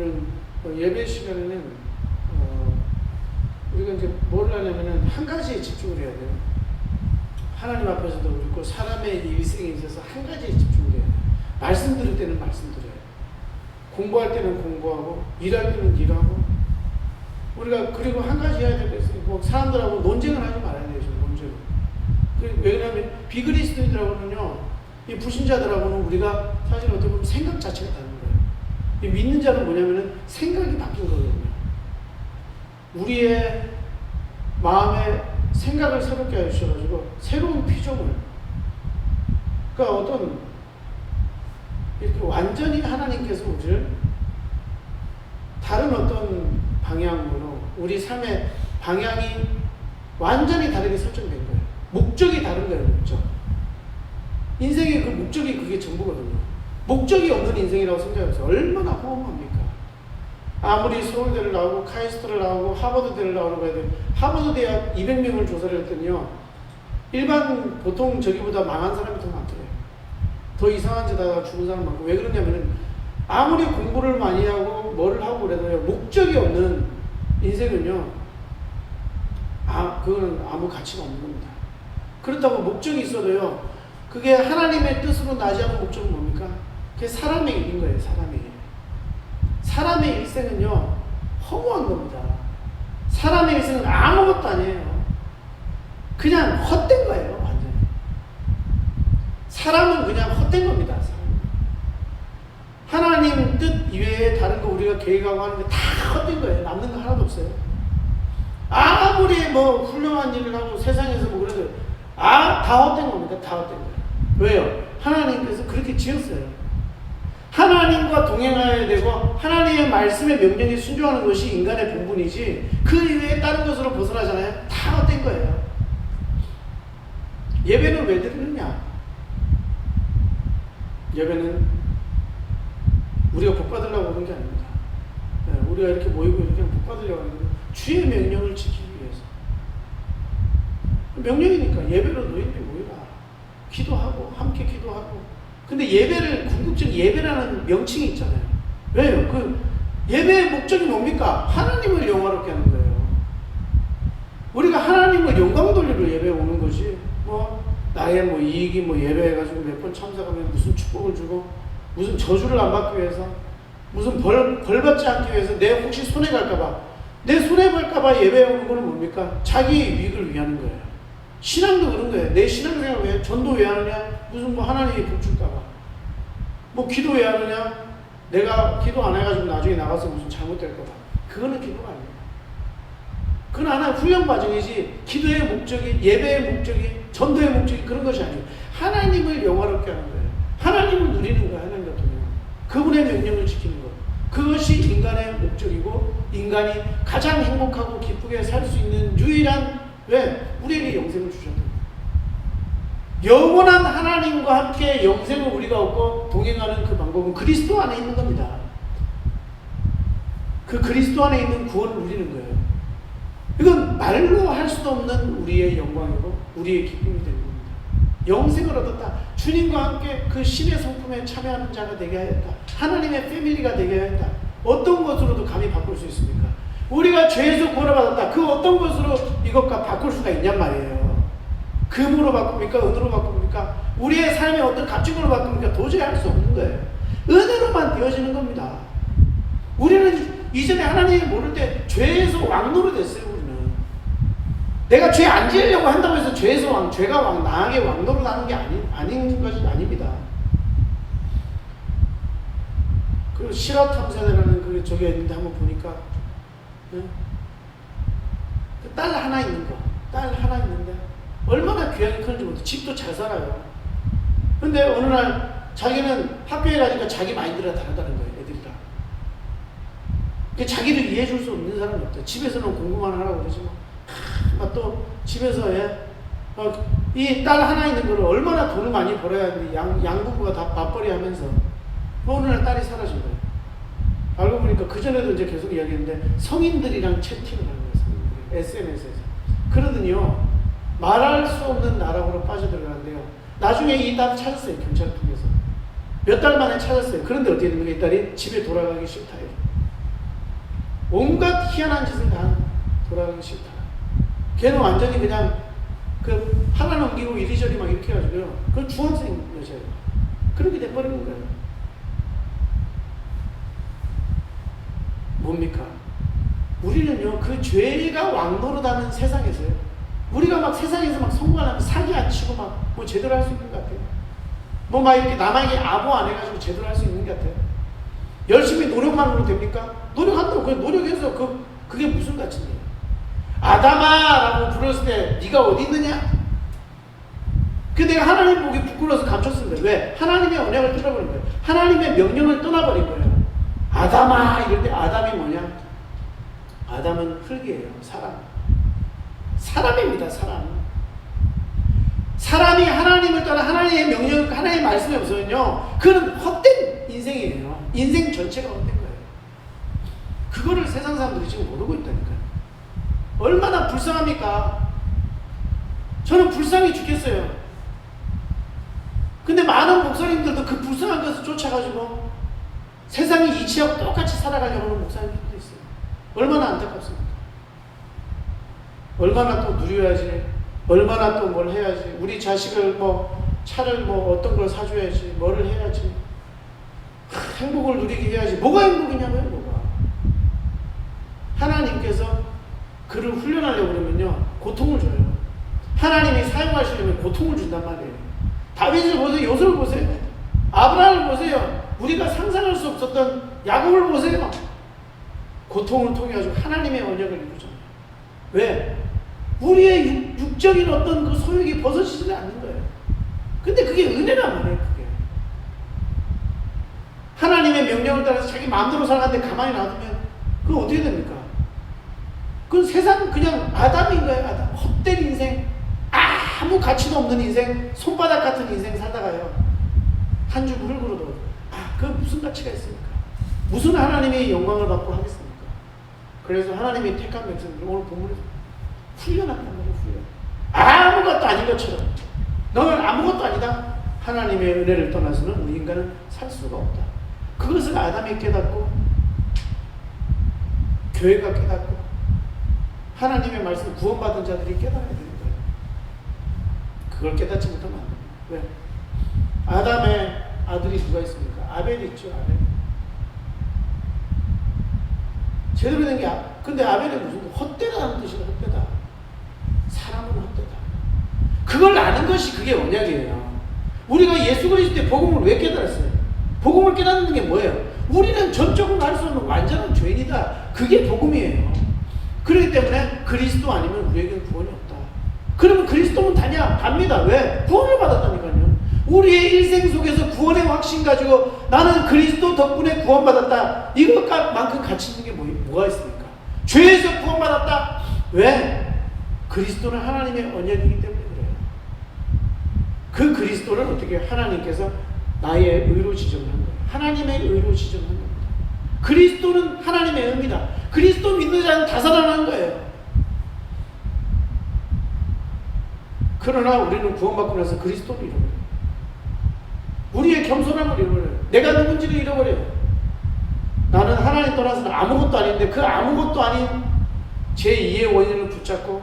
우리는 예배 시간에는 우리가 이제 뭘 하냐면은 한 가지에 집중을 해야 돼요. 하나님 앞에서도 그렇고 사람의 일생에 있어서 한 가지에 집중을 해야 돼요. 말씀 들을 때는 말씀 들어요. 공부할 때는 공부하고 일할 때는 일하고 우리가 그리고 한 가지 해야 될 게 있어요. 뭐 사람들하고 논쟁을 하지 말아야 돼요. 논쟁을. 왜냐하면 비그리스도인들하고는요, 이 불신자들하고는 우리가 사실 어떻게 보면 생각 자체가 다른 거예요. 이 믿는 자는 뭐냐면은 생각이 바뀐 거거든요. 우리의 마음에 생각을 새롭게 해주셔가지고 새로운 피조물, 그러니까 어떤 이렇게 완전히 하나님께서 우리를 다른 어떤 방향으로 우리 삶의 방향이 완전히 다르게 설정된 거예요. 목적이 다른 거예요. 목적. 인생의 그 목적이 그게 전부거든요. 목적이 없는 인생이라고 생각해보세요. 얼마나 허무합니까? 아무리 서울대를 나오고 카이스트를 나오고 하버드대를 나오라고 해도 하버드 대학 200명을 조사를 했더니요, 일반 보통 저기보다 망한 사람이 더 많더래요. 더 이상한 짓하다가 죽은 사람 많고. 왜 그러냐면은 아무리 공부를 많이 하고 뭐를 하고 그래도요, 목적이 없는 인생은요, 그거는 아무 가치가 없는 겁니다. 그렇다고 목적이 있어도요, 그게 하나님의 뜻으로 나지 않은 목적은 뭡니까? 그게 사람의 일인 거예요. 사람의 일. 사람의 일생은요, 허무한 겁니다. 사람의 일생은 아무것도 아니에요. 그냥 헛된 거예요. 완전히. 사람은 그냥 헛된 겁니다. 하나님 뜻 이외에 다른 거 우리가 계획하고 하는 게 다 헛된 거예요. 남는 거 하나도 없어요. 아무리 뭐 훌륭한 일을 하고 세상에서 뭐 그래도 다 헛된 겁니다. 다 헛된 거예요. 왜요? 하나님께서 그렇게 지었어요. 하나님과 동행해야 되고 하나님의 말씀의 명령에 순종하는 것이 인간의 본분이지 그 이외에 다른 것으로 벗어나잖아요. 다 헛된 거예요. 예배는 왜 드리느냐? 예배는 우리가 복 받으려고 오는 게 아닙니다. 우리가 이렇게 모이고 이렇게 복 받으려고 하는 게 주의 명령을 지키기 위해서. 명령이니까 예배로 너희들이 모이라. 기도하고 함께 기도하고. 근데 예배를 궁극적 예배라는 명칭이 있잖아요. 왜요? 그 예배의 목적이 뭡니까? 하나님을 영화롭게 하는 거예요. 우리가 하나님을 영광 돌리러 예배에 오는 거지. 뭐 나의 뭐 이익이 뭐 예배해가지고 몇 번 참석하면 무슨 축복을 주고 무슨 저주를 안 받기 위해서 무슨 벌 받지 않기 위해서 내 혹시 손해 갈까봐 내 손해 볼까봐 예배에 오는 거는 뭡니까? 자기 이익을 위하는 거예요. 신앙도 그런 거예요. 내 신앙생활 왜 전도 왜 하느냐? 무슨 뭐 하나님이 복 줄까봐. 뭐 기도 왜 하느냐? 내가 기도 안 해가지고 나중에 나가서 무슨 잘못될까봐. 그거는 기도가 아닙니다. 그건 하나의 훈련 과정이지 기도의 목적이, 예배의 목적이, 전도의 목적이 그런 것이 아니에요. 하나님을 영화롭게 하는 거예요. 하나님을 누리는 거예요. 하나님과 동행. 그분의 명령을 지키는 것. 그것이 인간의 목적이고 인간이 가장 행복하고 기쁘게 살 수 있는 유일한, 왜? 우리에게 영생을 주셨던 거예요. 영원한 하나님과 함께 영생을 우리가 얻고 동행하는 그 방법은 그리스도 안에 있는 겁니다. 그 그리스도 안에 있는 구원을 누리는 거예요. 이건 말로 할 수도 없는 우리의 영광이고 우리의 기쁨이 되는 겁니다. 영생을 얻었다. 주님과 함께 그 신의 성품에 참여하는 자가 되게 하였다. 하나님의 패밀리가 되게 하였다. 어떤 것으로도 감히 바꿀 수 있습니까? 우리가 죄에서 구원받았다. 그 어떤 것으로 이것과 바꿀 수가 있냔 말이에요. 금으로 바꿉니까? 은으로 바꿉니까? 우리의 삶의 어떤 값진걸로 바꿉니까? 도저히 할 수 없는 거예요. 은혜로만 되어지는 겁니다. 우리는 이전에 하나님을 모를 때 죄에서 왕노로 됐어요. 우리는 내가 죄 안 지으려고 한다고 해서 죄에서 죄가 나에게 왕노로 나는 게 아닌 것이 아닙니다. 그 실화탐사대라는 그 저기 있는데 한번 보니까 그 딸 하나 있는 거, 딸 하나 있는데 얼마나 귀하게 크는지 모르겠어요. 집도 잘 살아요. 근데 어느 날 자기는 학교에 가니까 자기 마인드가 다르다는 거예요. 애들이랑. 자기를 이해해 줄 수 없는 사람이 없다. 집에서는 공부만 하라고 그러지만 또 집에서 이 딸 하나 있는 거를 얼마나 돈을 많이 벌어야 하는데 양부부가 다 맞벌이 하면서 어느 날 딸이 사라진 거예요. 알고 보니까 그전에도 이제 계속 이야기했는데 성인들이랑 채팅을 하는 거예요. 성인들이. SNS에서. 그러더니요, 말할 수 없는 나락으로 빠져들어가는데요. 나중에 이 딸을 찾았어요. 경찰을 통해서. 몇 달 만에 찾았어요. 그런데 어떻게 됩니까? 이 딸이 집에 돌아가기 싫다 해요. 온갖 희한한 짓을 다 돌아가기 싫다. 걔는 완전히 그냥 그 하나 넘기고 이리저리 막 이렇게 해가지고요. 그건 중학생 여자예요. 그렇게 돼버리는 거예요. 뭡니까? 우리는요, 그 죄가 왕노릇하는 세상에서요. 우리가 막 세상에서 막 성공하려면 사기 안 치고 막 뭐 제대로 할 수 있는 것 같아요. 뭐 막 이렇게 남에게 아부 안 해가지고 제대로 할 수 있는 것 같아요. 열심히 노력만으로 됩니까? 노력한다고. 그 노력해서 그게 무슨 가치인데요? 아담아라고 불렀을 때 네가 어디 있느냐? 그 내가 하나님 보기 부끄러워서 감췄은 거예요. 왜? 하나님의 언약을 떠나버린 거예요. 하나님의 명령을 떠나버린 거예요. 아담아 이럴 때 아담이 뭐냐? 아담은 흙이에요. 사람입니다. 사람이 하나님을 떠나 하나님의 명령, 하나님의 말씀이 없으면요, 그는 헛된 인생이에요. 인생 전체가 헛된 거예요. 그거를 세상 사람들이 지금 모르고 있다니까요. 얼마나 불쌍합니까? 저는 불쌍해 죽겠어요. 근데 많은 목사님들도 그 불쌍한 것을 쫓아가지고 세상이 이치하고 똑같이 살아가려고 하는 목사님들도 있어요. 얼마나 안타깝습니까? 얼마나 또 누려야지, 얼마나 또 뭘 해야지, 우리 자식을 뭐 차를 뭐 어떤 걸 사줘야지, 뭐를 해야지, 행복을 누리게 해야지. 뭐가 행복이냐고요? 뭐가? 하나님께서 그를 훈련하려고 그러면요, 고통을 줘요. 하나님이 사용하시려면 고통을 준단 말이에요. 다윗을 보세요. 요셉을 보세요. 아브라함을 보세요. 우리가 상상할 수 없었던 야곱을 보세요. 고통을 통해 가지고 하나님의 언약을 이루잖아요. 왜? 우리의 육적인 어떤 그 소욕이 벗어지지는 않는 거예요. 근데 그게 은혜란 말이에요. 그게 하나님의 명령을 따라서 자기 마음대로 살아가는데 가만히 놔두면 그건 어떻게 됩니까? 그건 세상 그냥 아담인 거예요. 아담. 헛된 인생, 아무 가치도 없는 인생, 손바닥 같은 인생 살다가요, 한 줌 흙으로도 그 무슨 가치가 있습니까? 무슨 하나님의 영광을 받고 하겠습니까? 그래서 하나님이 택한 백성들, 오늘 본문에서 훈련한단 말이에요. 훈련. 아무것도 아닌 것처럼, 너는 아무것도 아니다. 하나님의 은혜를 떠나서는 우리 인간은 살 수가 없다. 그것을 아담이 깨닫고, 교회가 깨닫고, 하나님의 말씀 구원받은 자들이 깨달아야 되는 거예요. 그걸 깨닫지 못하면 안 됩니다. 왜? 아담의 아들이 누가 있습니까? 아벨이 있죠. 아벨. 제대로 된 게, 근데 아벨은 무슨 헛되다는 뜻이에요. 헛되다. 사람은 헛되다. 그걸 아는 것이 그게 언약이에요. 우리가 예수 그리스도 때 복음을 왜 깨달았어요? 복음을 깨닫는 게 뭐예요? 우리는 전적으로 할 수 없는 완전한 죄인이다. 그게 복음이에요. 그렇기 때문에 그리스도 아니면 우리에게는 구원이 없다. 그러면 그리스도는 다냐? 답니다. 왜? 구원을 받았다니까요. 우리의 일생 속에서 구원의 확신 가지고 나는 그리스도 덕분에 구원받았다. 이것만큼 가치 있는 게 뭐가 있습니까? 죄에서 구원받았다. 왜? 그리스도는 하나님의 언약이기 때문에 그래요. 그 그리스도를 어떻게 하나님께서 나의 의로 지정한 거예요. 하나님의 의로 지정한 겁니다. 그리스도는 하나님의 의입니다. 그리스도 믿는 자는 다 살아나는 거예요. 그러나 우리는 구원받고 나서 그리스도를 잃어버려요. 우리의 겸손함을 잃어버려요. 내가 누군지를 잃어버려요. 나는 하나님 떠나서는 아무것도 아닌데 그 아무것도 아닌 제2의 원인을 붙잡고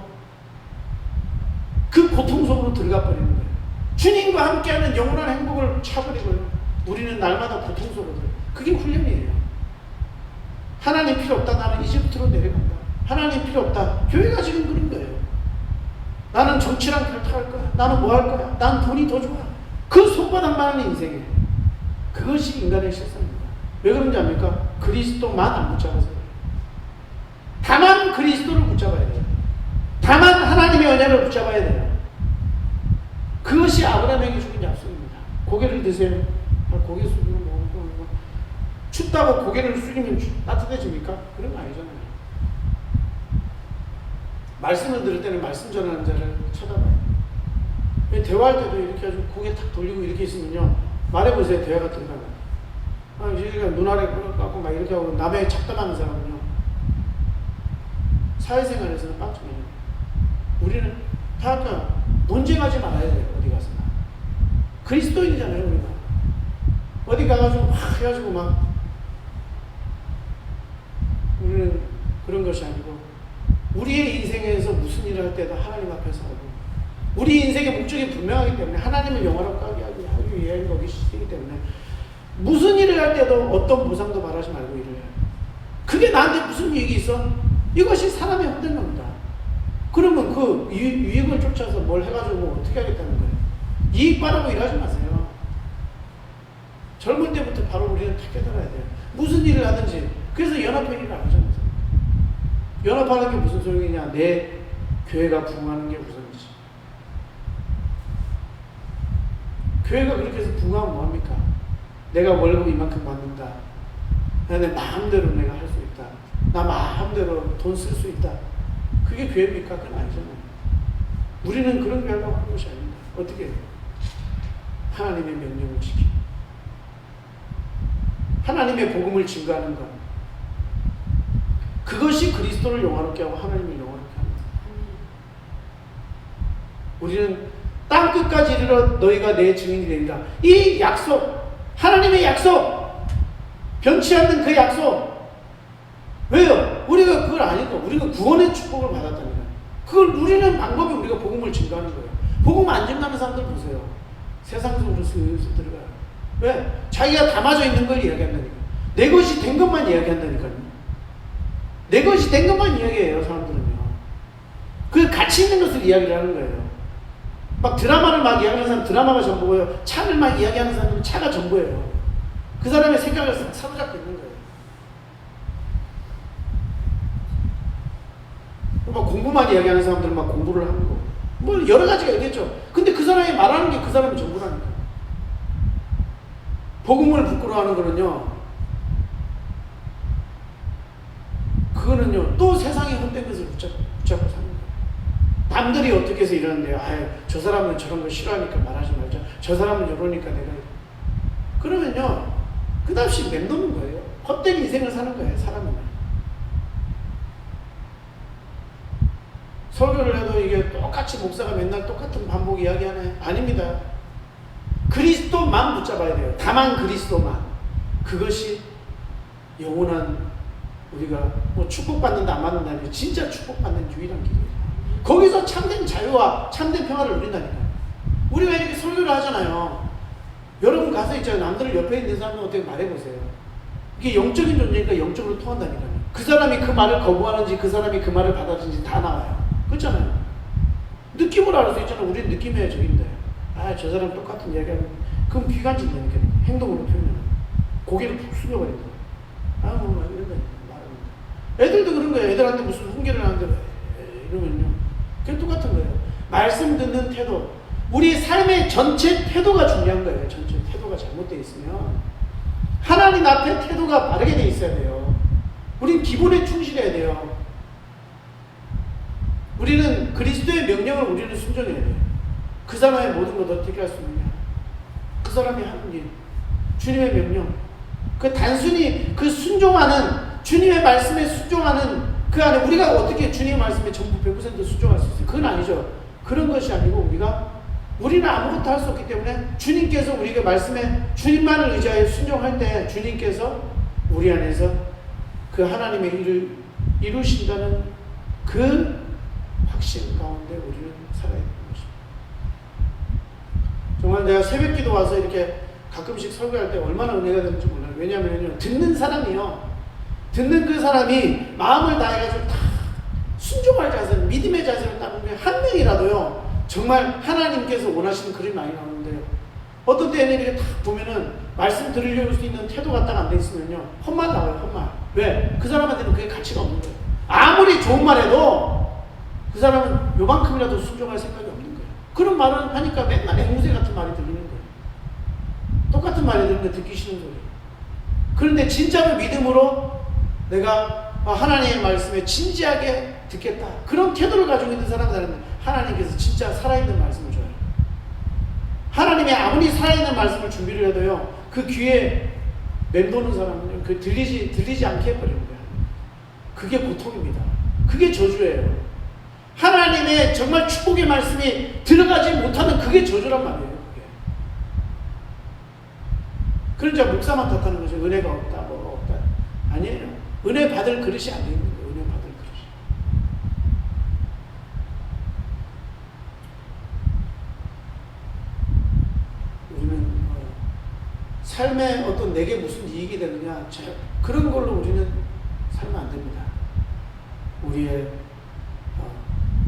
그 고통 속으로 들어가 버리는 거예요. 주님과 함께하는 영원한 행복을 차버리고요. 우리는 날마다 고통 속으로 들어요. 그게 훈련이에요. 하나님 필요 없다. 나는 이집트로 내려간다. 하나님 필요 없다. 교회가 지금 그런 거예요. 나는 정치랑 결탁할 거야. 나는 뭐 할 거야. 난 돈이 더 좋아. 그 손바닥만한 인생이에요. 그것이 인간의 실상입니다. 왜 그런지 압니까? 그리스도만 안 붙잡아서 그래요. 다만 그리스도를 붙잡아야 돼요. 다만 하나님의 언약을 붙잡아야 돼요. 그것이 아브라함에게 주신 약속입니다. 고개를 드세요. 고개 숙이면 뭐 춥다고 고개를 숙이면 따뜻해집니까? 그런 거 아니잖아요. 말씀을 들을 때는 말씀 전하는 자를 쳐다봐요. 대화할 때도 이렇게 아주 고개 탁 돌리고 이렇게 있으면요, 말해보세요. 대화가 들어가면. 여기가 눈 아래 깎고 막 이렇게 하고 남의 착담하는 사람은요, 사회생활에서는 빵점이에요. 우리는 다 아까 논쟁하지 말아야 돼요. 어디 가서나. 그리스도인이잖아요. 우리가. 어디 가가지고 막 해가지고 막 우리는 그런 것이 아니고 우리의 인생에서 무슨 일을 할 때도 하나님 앞에서 하고 우리 인생의 목적이 분명하기 때문에 하나님을 영화롭게 하기 위한 것이기 때문에 무슨 일을 할 때도 어떤 보상도 바라지 말고 일을 해요. 그게 나한테 무슨 이익이 있어? 이것이 사람의 힘든 겁니다. 그러면 그 유익을 쫓아서 뭘 해가지고 뭐 어떻게 하겠다는 거예요? 이익 바라고 일하지 마세요. 젊을 때부터 바로 우리는 탁 깨달아야 돼요. 무슨 일을 하든지. 그래서 연합회의를 안 하잖아요. 연합하는 게 무슨 소용이냐? 내 교회가 부흥하는 게 우선이지. 교회가 그렇게 해서 부흥하면 뭐합니까? 내가 월급 이만큼 받는다. 내 마음대로 내가 할 수 있다. 나 마음대로 돈 쓸 수 있다. 그게 교회입니까? 그건 아니잖아요. 우리는 그런 교회라고 하는 것이 아닙니다. 어떻게 해요? 하나님의 명령을 지키고 하나님의 복음을 증거하는 것, 그것이 그리스도를 영화롭게 하고 하나님을 영화롭게 합니다. 우리는 땅끝까지 이르러 너희가 내 증인이 되리라. 이 약속, 하나님의 약속, 변치 않는 그 약속. 왜요? 우리가 그걸 아니까 우리가 구원의 축복을 받았다니까. 그걸 누리는 방법이 우리가 복음을 증거하는 거예요. 복음 안 증거하는 사람들 보세요. 세상 속으로 슬슬 들어가요. 왜? 자기가 담아져 있는 걸 이야기한다니까. 내 것이 된 것만 이야기한다니까요. 내 것이 된 것만 이야기해요, 사람들은요. 그 가치 있는 것을 이야기를 하는 거예요. 막 드라마를 막 이야기하는 사람 드라마가 전부고요. 차를 막 이야기하는 사람들은 차가 전부예요. 그 사람의 생각을 사로잡고 있는 거예요. 막 공부만 이야기하는 사람들은 막 공부를 하는 거. 뭐 여러 가지가 있겠죠. 근데 그 사람이 말하는 게 그 사람의 전부라니까. 복음을 부끄러워하는 거는요. 그거는요. 또 세상의 헛된 것을 붙잡고 사는 거예요. 남들이 어떻게 해서 이러는데요. 아유, 저 사람은 저런 거 싫어하니까 말하지 말자. 저 사람은 이러니까 내가. 그러면요. 끝없이 맴도는 거예요. 헛된 인생을 사는 거예요. 사람은. 설교를 해도 이게 똑같이 목사가 맨날 똑같은 반복 이야기하네. 아닙니다. 그리스도만 붙잡아야 돼요. 다만 그리스도만. 그것이 영원한 우리가 뭐 축복받는다 안 받는다 아니에요. 진짜 축복받는 유일한 길이에요. 거기서 참된 자유와 참된 평화를 누린다니까요. 우리가 이렇게 설교를 하잖아요. 여러분 가서 있잖아요. 남들 옆에 있는 사람은 어떻게 말해보세요. 이게 영적인 존재니까 영적으로 통한다니까요. 그 사람이 그 말을 거부하는지 그 사람이 그 말을 받아들인지 다 나와요. 그렇잖아요. 느낌으로 알 수 있잖아요. 우리는 느낌의 적인데. 아, 저 사람 똑같은 이야기하면 그럼 귀가 찔리니까 행동으로 표현하는 고개를 푹 숙여버린다. 아, 뭐 이런 거 말합니다. 애들도 그런 거예요. 애들한테 무슨 훈계를 하는데 이러면요. 그게 똑같은 거예요. 말씀 듣는 태도. 우리 삶의 전체 태도가 중요한 거예요. 전체 태도가 잘못되어 있으면 하나님 앞에 태도가 바르게 되어 있어야 돼요. 우린 기본에 충실해야 돼요. 우리는 그리스도의 명령을 우리는 순종해야 돼요. 그 사람의 모든 것 어떻게 할 수 있느냐? 그 사람이 하는 일, 주님의 명령. 그 단순히 그 순종하는 주님의 말씀에 순종하는 그 안에 우리가 어떻게 주님의 말씀에 전부 100% 순종할 수 있어요? 그건 아니죠. 그런 것이 아니고 우리는 아무것도 할 수 없기 때문에 주님께서 우리가 말씀에 주님만을 의지하여 순종할 때 주님께서 우리 안에서 그 하나님의 일을 이루신다는 그 확신 가운데 우리는 살아야 되는 것입니다. 정말 내가 새벽 기도 와서 이렇게 가끔씩 설교할 때 얼마나 은혜가 되는지 몰라요. 왜냐하면 듣는 사람이요. 듣는 그 사람이 마음을 다해가지고 다 순종할 자세, 믿음의 자세를 따르면 한 명이라도요. 정말 하나님께서 원하시는 글이 많이 나오는데요. 어떤 때는 이렇게 딱 보면은 말씀 들으려고 수 있는 태도가 딱 안 돼 있으면요. 헛말 나와요, 헛말. 왜? 그 사람한테는 그게 가치가 없는 거예요. 아무리 좋은 말 해도 그 사람은 요만큼이라도 순종할 생각이 없는 거예요. 그런 말을 하니까 맨날 앵무새 같은 말이 들리는 거예요. 똑같은 말이 들리는데 듣기 싫은 소리. 그런데 진짜로 믿음으로 내가 하나님의 말씀에 진지하게 듣겠다. 그런 태도를 가지고 있는 사람들은 하나님께서 진짜 살아있는 말씀을 줘요. 하나님의 아무리 살아있는 말씀을 준비를 해도요. 그 귀에 맴도는 사람은 그 들리지 않게 해버리는 거예요. 그게 고통입니다. 그게 저주예요. 하나님의 정말 축복의 말씀이 들어가지 못하는 그게 저주란 말이에요. 그게. 그러니까 목사만 탓하는 거죠. 은혜가 없다, 뭐가 없다. 아니에요. 은혜 받을 그릇이 안 돼 있는 거예요. 은혜 받을 삶에 어떤 내게 무슨 이익이 되느냐, 그런 걸로 우리는 살면 안 됩니다. 우리의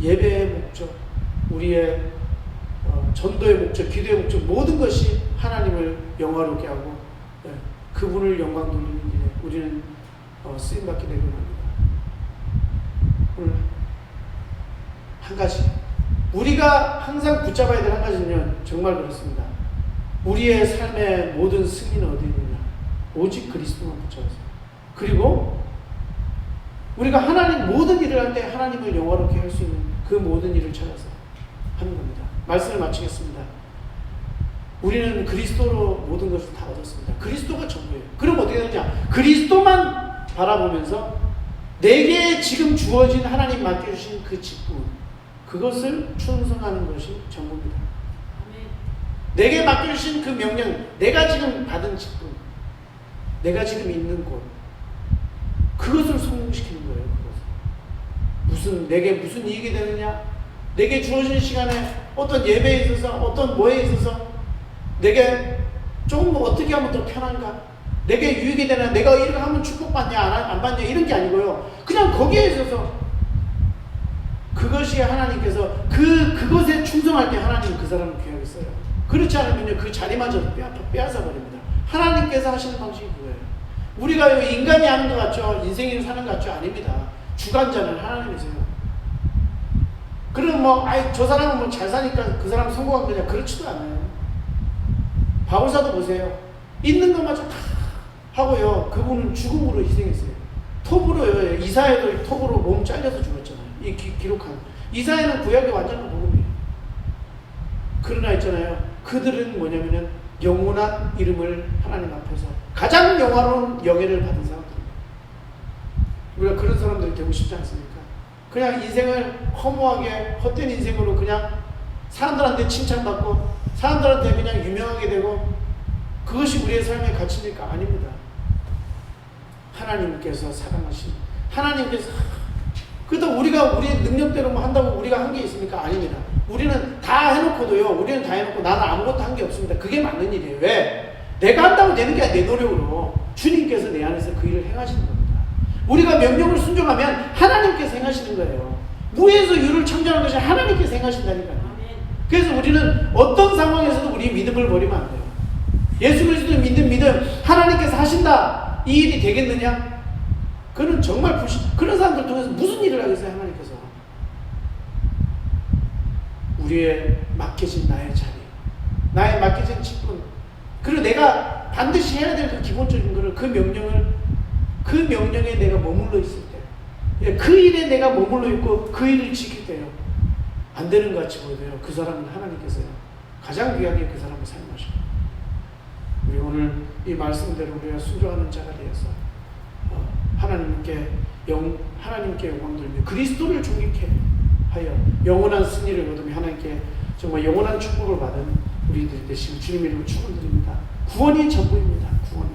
예배의 목적, 우리의 전도의 목적, 기도의 목적, 모든 것이 하나님을 영화롭게 하고 그분을 영광 돌리는 일에 우리는 쓰임받게 되고 합니다. 오늘 한 가지, 우리가 항상 붙잡아야 될 한 가지는 정말 그렇습니다. 우리의 삶의 모든 승리는 어디 있느냐? 오직 그리스도만 붙잡아서. 그리고 우리가 하나님 모든 일을 할 때 하나님을 영화롭게 할 수 있는 그 모든 일을 찾아서 하는 겁니다. 말씀을 마치겠습니다. 우리는 그리스도로 모든 것을 다 얻었습니다. 그리스도가 전부예요. 그럼 어떻게 되느냐? 그리스도만 바라보면서 내게 지금 주어진 하나님 맡겨주신 그 직분, 그것을 충성하는 것이 전부입니다. 내게 맡겨주신 그 명령, 내가 지금 받은 직분, 내가 지금 있는 곳, 그것을 성공시키는 거예요. 그것을. 내게 무슨 이익이 되느냐? 내게 주어진 시간에 어떤 예배에 있어서, 어떤 뭐에 있어서 내게 조금 어떻게 하면 더 편한가? 내게 유익이 되나? 내가 이렇게 하면 축복받냐 안 받냐 이런 게 아니고요. 그냥 거기에 있어서 그것이 하나님께서 그것에 충성할 때 하나님 그 사람을 귀하게 써요. 그렇지 않으면요 그 자리마저 빼앗아 버립니다. 하나님께서 하시는 방식이 그거예요. 우리가 인간이 하는 것 같죠? 인생이 사는 것 같죠? 아닙니다. 주관자는 하나님이세요. 그럼 저 사람은 잘 사니까 그 사람 성공한 거냐? 그렇지도 않아요. 바울사도 보세요. 있는 것마저 다 하고요. 그분은 죽음으로 희생했어요. 톱으로요. 이사야도 톱으로 몸 잘려서 죽었잖아요. 이 기록한. 이사야는 구약의 완전한 복음이에요. 그러나 있잖아요. 그들은 뭐냐면은 영원한 이름을 하나님 앞에서 가장 영화로운 영예를 받은 사람들입니다. 우리가 그런 사람들이 되고 싶지 않습니까? 그냥 인생을 허무하게 헛된 인생으로 그냥 사람들한테 칭찬받고 사람들한테 그냥 유명하게 되고 그것이 우리의 삶의 가치입니까? 아닙니다. 하나님께서 사랑하신 하나님께서 그래도 우리가 우리의 능력대로 한다고 우리가 한 게 있습니까? 아닙니다. 우리는 다 해놓고도요. 우리는 다 해놓고 나는 아무것도 한 게 없습니다. 그게 맞는 일이에요. 왜? 내가 한다고 되는 게 아니라 내 노력으로 주님께서 내 안에서 그 일을 행하시는 겁니다. 우리가 명령을 순종하면 하나님께서 행하시는 거예요. 무에서 유를 창조하는 것이 하나님께서 행하신다니까요. 그래서 우리는 어떤 상황에서도 우리 믿음을 버리면 안 돼요. 예수 그리스도를 믿는 믿음, 하나님께서 하신다. 이 일이 되겠느냐? 그는 정말 그런 사람들 통해서 무슨 일을 하겠어요, 하나님께서? 우리의 맡겨진 나의 자리, 나의 맡겨진 직분, 그리고 내가 반드시 해야 될 그 기본적인 거를 그 명령에 내가 머물러 있을 때, 그 일에 내가 머물러 있고 그 일을 지킬 때요. 안 되는 것 같이 보여도요. 그 사람은 하나님께서요. 가장 귀하게 그 사람을 사용하셔요. 우리 오늘 이 말씀대로 우리가 순종하는 자가 되어서 하나님께 영광 돌리며 그리스도를 존귀케 하여 영원한 승리를 거두며 하나님께 정말 영원한 축복을 받은 우리들이 되시길 주님 이름으로 축원드립니다. 구원이 전부입니다. 구원.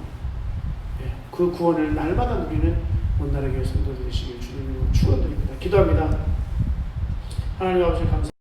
그 구원을 날마다 누리는 온나라교회 성도들 되시길 주님 이름으로 축원드립니다. 기도합니다. 하나님 아버지 감사합니다.